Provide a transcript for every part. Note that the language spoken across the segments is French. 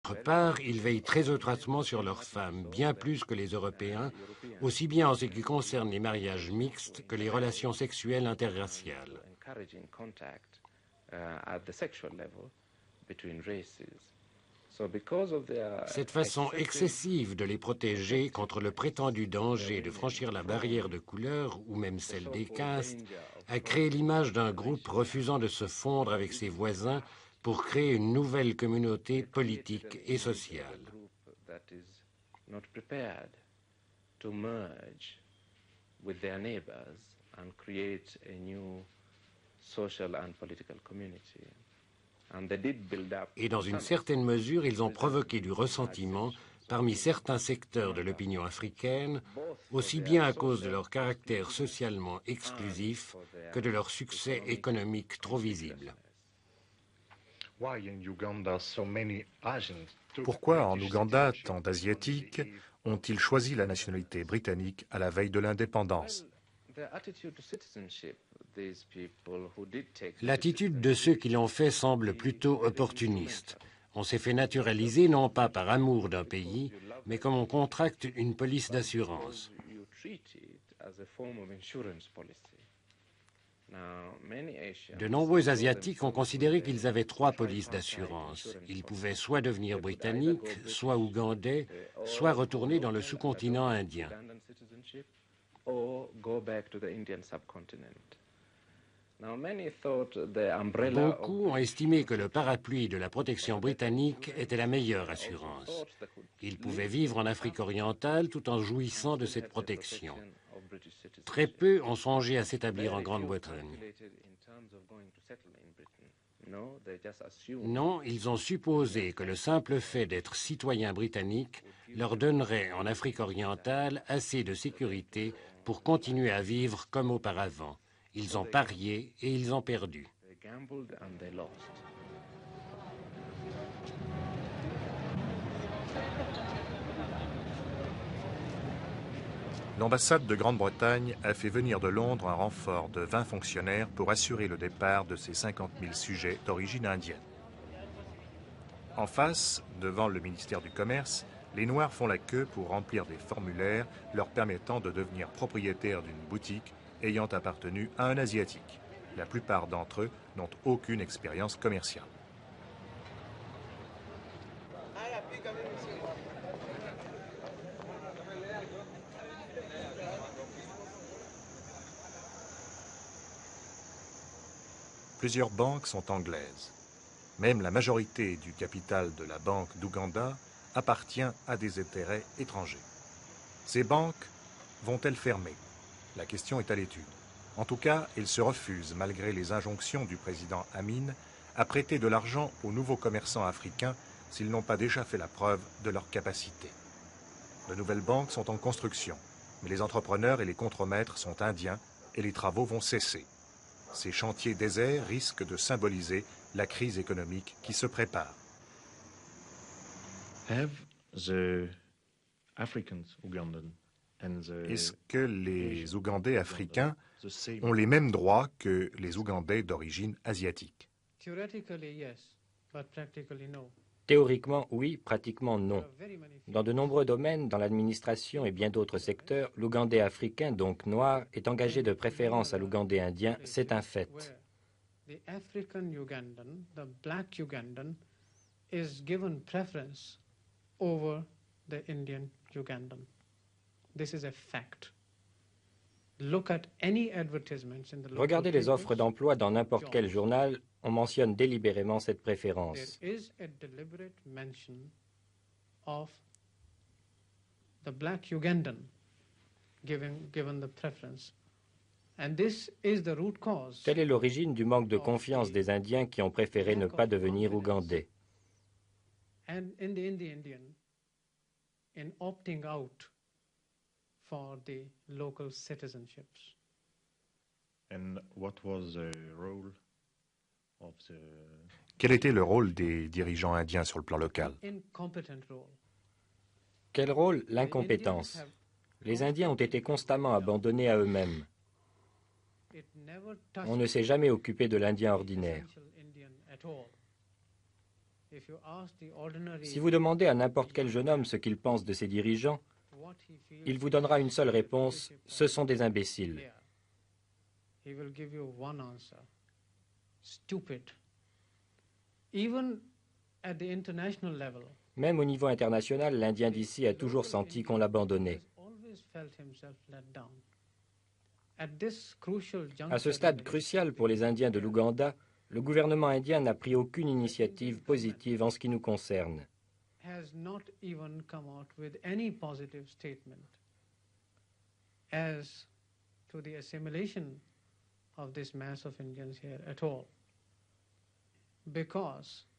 D'autre part, ils veillent très étroitement sur leurs femmes, bien plus que les Européens, aussi bien en ce qui concerne les mariages mixtes que les relations sexuelles interraciales. Cette façon excessive de les protéger contre le prétendu danger de franchir la barrière de couleur ou même celle des castes a créé l'image d'un groupe refusant de se fondre avec ses voisins pour créer une nouvelle communauté politique et sociale. Et dans une certaine mesure, ils ont provoqué du ressentiment parmi certains secteurs de l'opinion africaine, aussi bien à cause de leur caractère socialement exclusif que de leur succès économique trop visible. Pourquoi en Ouganda, tant d'Asiatiques ont-ils choisi la nationalité britannique à la veille de l'indépendance? L'attitude de ceux qui l'ont fait semble plutôt opportuniste. On s'est fait naturaliser non pas par amour d'un pays, mais comme on contracte une police d'assurance. De nombreux Asiatiques ont considéré qu'ils avaient trois polices d'assurance. Ils pouvaient soit devenir britanniques, soit ougandais, soit retourner dans le sous-continent indien. Beaucoup ont estimé que le parapluie de la protection britannique était la meilleure assurance. Ils pouvaient vivre en Afrique orientale tout en jouissant de cette protection. Très peu ont songé à s'établir en Grande-Bretagne. Non, ils ont supposé que le simple fait d'être citoyens britanniques leur donnerait en Afrique orientale assez de sécurité pour continuer à vivre comme auparavant. Ils ont parié et ils ont perdu. L'ambassade de Grande-Bretagne a fait venir de Londres un renfort de 20 fonctionnaires pour assurer le départ de ces 50 000 sujets d'origine indienne. En face, devant le ministère du Commerce, les Noirs font la queue pour remplir des formulaires leur permettant de devenir propriétaires d'une boutique ayant appartenu à un Asiatique. La plupart d'entre eux n'ont aucune expérience commerciale. Plusieurs banques sont anglaises. Même la majorité du capital de la Banque d'Ouganda appartient à des intérêts étrangers. Ces banques vont-elles fermer? La question est à l'étude. En tout cas, elles se refusent, malgré les injonctions du président Amin, à prêter de l'argent aux nouveaux commerçants africains s'ils n'ont pas déjà fait la preuve de leur capacité. De nouvelles banques sont en construction, mais les entrepreneurs et les contremaîtres sont indiens et les travaux vont cesser. Ces chantiers déserts risquent de symboliser la crise économique qui se prépare. Est-ce que les Ougandais africains ont les mêmes droits que les Ougandais d'origine asiatique? Théoriquement, oui, pratiquement non. Dans de nombreux domaines, dans l'administration et bien d'autres secteurs, l'Ougandais africain, donc noir, est engagé de préférence à l'Ougandais indien, c'est un fait. Regardez les offres d'emploi dans n'importe quel journal, on mentionne délibérément cette préférence. Telle est l'origine du manque de confiance des Indiens qui ont préféré ne pas devenir Ougandais. Quel était le rôle des dirigeants indiens sur le plan local? Quel rôle? L'incompétence. Les Indiens ont été constamment abandonnés à eux-mêmes. On ne s'est jamais occupé de l'Indien ordinaire. Si vous demandez à n'importe quel jeune homme ce qu'il pense de ses dirigeants, il vous donnera une seule réponse, ce sont des imbéciles. Même au niveau international, l'Indien d'ici a toujours senti qu'on l'abandonnait. À ce stade crucial pour les Indiens de l'Ouganda, le gouvernement indien n'a pris aucune initiative positive en ce qui nous concerne.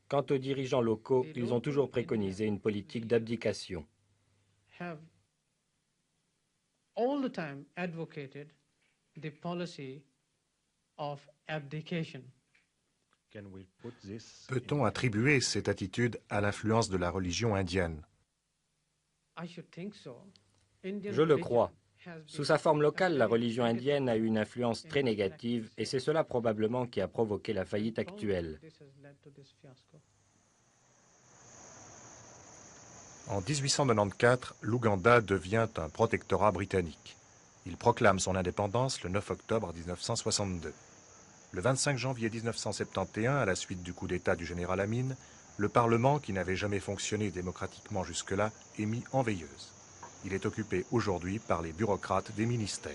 Quant aux dirigeants locaux, ils ont toujours préconisé une politique d'abdication. Peut-on attribuer cette attitude à l'influence de la religion indienne? Je le crois. Sous sa forme locale, la religion indienne a eu une influence très négative et c'est cela probablement qui a provoqué la faillite actuelle. En 1894, l'Ouganda devient un protectorat britannique. Il proclame son indépendance le 9 octobre 1962. Le 25 janvier 1971, à la suite du coup d'État du général Amin, le Parlement, qui n'avait jamais fonctionné démocratiquement jusque-là, est mis en veilleuse. Il est occupé aujourd'hui par les bureaucrates des ministères.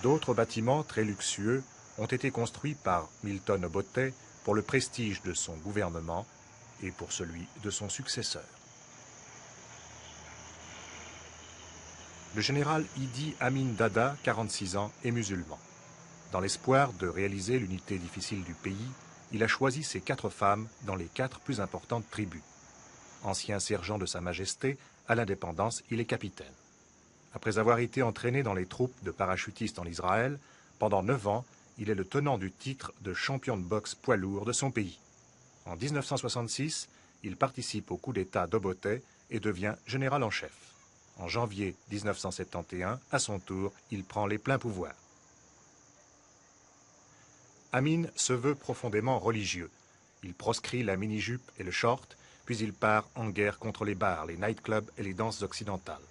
D'autres bâtiments très luxueux ont été construits par Milton Obote pour le prestige de son gouvernement et pour celui de son successeur. Le général Idi Amin Dada, 46 ans, est musulman. Dans l'espoir de réaliser l'unité difficile du pays, il a choisi ses 4 femmes dans les 4 plus importantes tribus. Ancien sergent de Sa Majesté, à l'indépendance, il est capitaine. Après avoir été entraîné dans les troupes de parachutistes en Israël, pendant 9 ans, il est le tenant du titre de champion de boxe poids lourd de son pays. En 1966, il participe au coup d'État d'Obote et devient général en chef. En janvier 1971, à son tour, il prend les pleins pouvoirs. Amin se veut profondément religieux. Il proscrit la mini-jupe et le short, puis il part en guerre contre les bars, les nightclubs et les danses occidentales.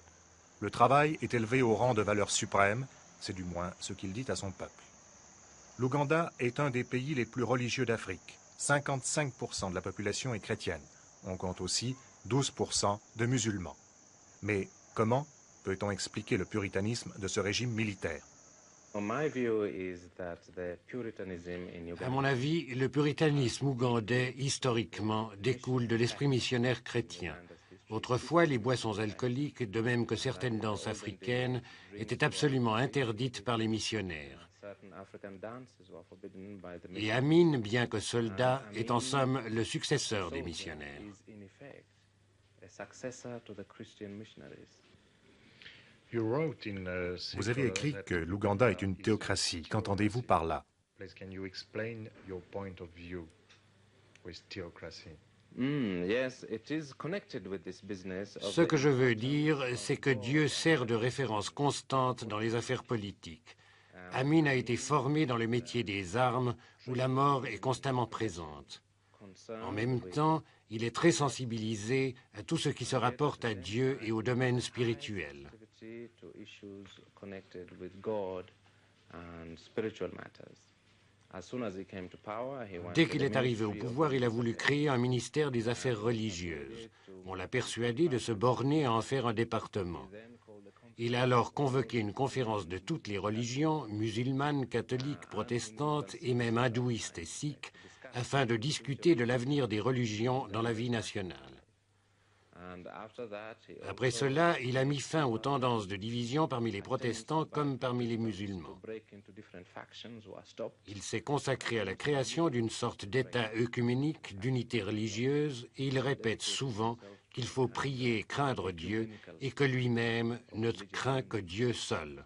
Le travail est élevé au rang de valeur suprême, c'est du moins ce qu'il dit à son peuple. L'Ouganda est un des pays les plus religieux d'Afrique. 55% de la population est chrétienne. On compte aussi 12% de musulmans. Mais comment peut-on expliquer le puritanisme de ce régime militaire? À mon avis, le puritanisme ougandais, historiquement, découle de l'esprit missionnaire chrétien. Autrefois, les boissons alcooliques, de même que certaines danses africaines, étaient absolument interdites par les missionnaires. Et Amin, bien que soldat, est en somme le successeur des missionnaires. Vous avez écrit que l'Ouganda est une théocratie. Qu'entendez-vous par là? Ce que je veux dire, c'est que Dieu sert de référence constante dans les affaires politiques. Amin a été formé dans le métier des armes, où la mort est constamment présente. En même temps, il est très sensibilisé à tout ce qui se rapporte à Dieu et au domaine spirituel. Dès qu'il est arrivé au pouvoir, il a voulu créer un ministère des Affaires religieuses. On l'a persuadé de se borner à en faire un département. Il a alors convoqué une conférence de toutes les religions, musulmanes, catholiques, protestantes et même hindouistes et sikhs, afin de discuter de l'avenir des religions dans la vie nationale. Après cela, il a mis fin aux tendances de division parmi les protestants comme parmi les musulmans. Il s'est consacré à la création d'une sorte d'État œcuménique, d'unité religieuse, et il répète souvent qu'il faut prier et craindre Dieu, et que lui-même ne craint que Dieu seul.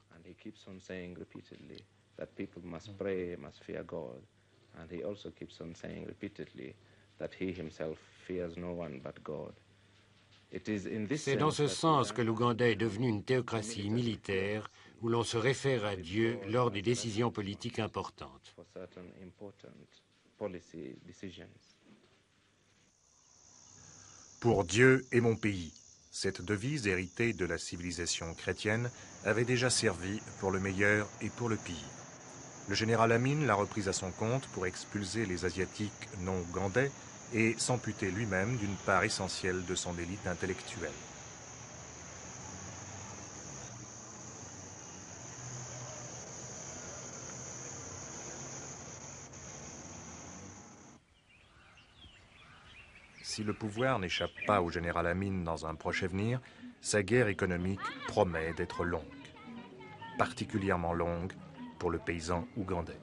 C'est dans ce sens que l'Ouganda est devenu une théocratie militaire où l'on se réfère à Dieu lors des décisions politiques importantes. Pour Dieu et mon pays, cette devise héritée de la civilisation chrétienne avait déjà servi pour le meilleur et pour le pire. Le général Amin l'a reprise à son compte pour expulser les Asiatiques non ougandais et s'amputer lui-même d'une part essentielle de son élite intellectuelle. Si le pouvoir n'échappe pas au général Amin dans un proche avenir, sa guerre économique promet d'être longue, particulièrement longue pour le paysan ougandais.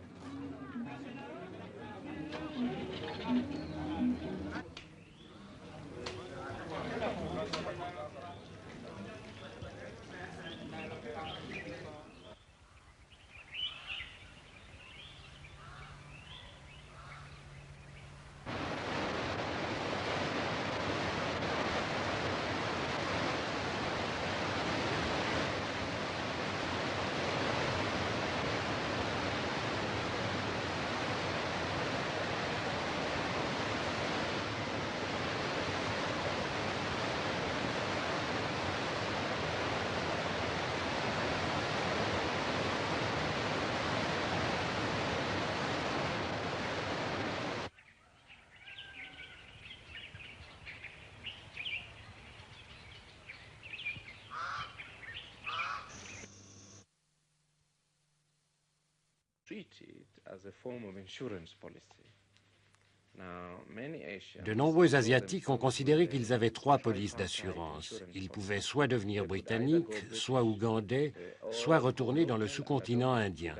De nombreux Asiatiques ont considéré qu'ils avaient trois polices d'assurance. Ils pouvaient soit devenir britanniques, soit ougandais, soit retourner dans le sous-continent indien.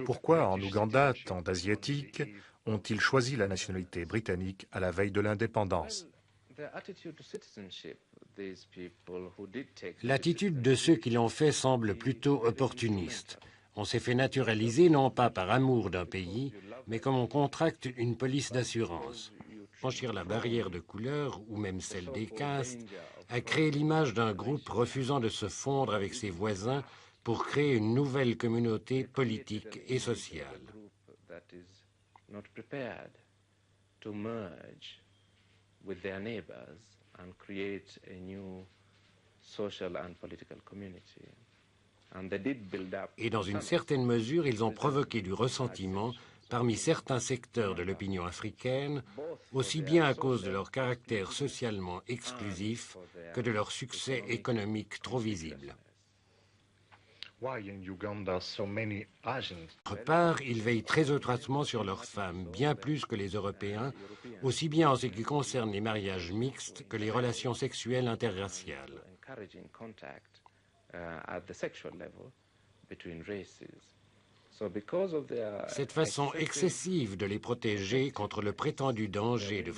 Pourquoi en Ouganda, tant d'Asiatiques ont-ils choisi la nationalité britannique à la veille de l'indépendance? L'attitude de ceux qui l'ont fait semble plutôt opportuniste. On s'est fait naturaliser non pas par amour d'un pays, mais comme on contracte une police d'assurance. Franchir la barrière de couleur, ou même celle des castes, a créé l'image d'un groupe refusant de se fondre avec ses voisins pour créer une nouvelle communauté politique et sociale. Et dans une certaine mesure, ils ont provoqué du ressentiment parmi certains secteurs de l'opinion africaine, aussi bien à cause de leur caractère socialement exclusif que de leur succès économique trop visible. D'autre part, ils veillent très étroitement sur leurs femmes, bien plus que les Européens, aussi bien en ce qui concerne les mariages mixtes que les relations sexuelles interraciales. Cette façon excessive de les protéger contre le prétendu danger de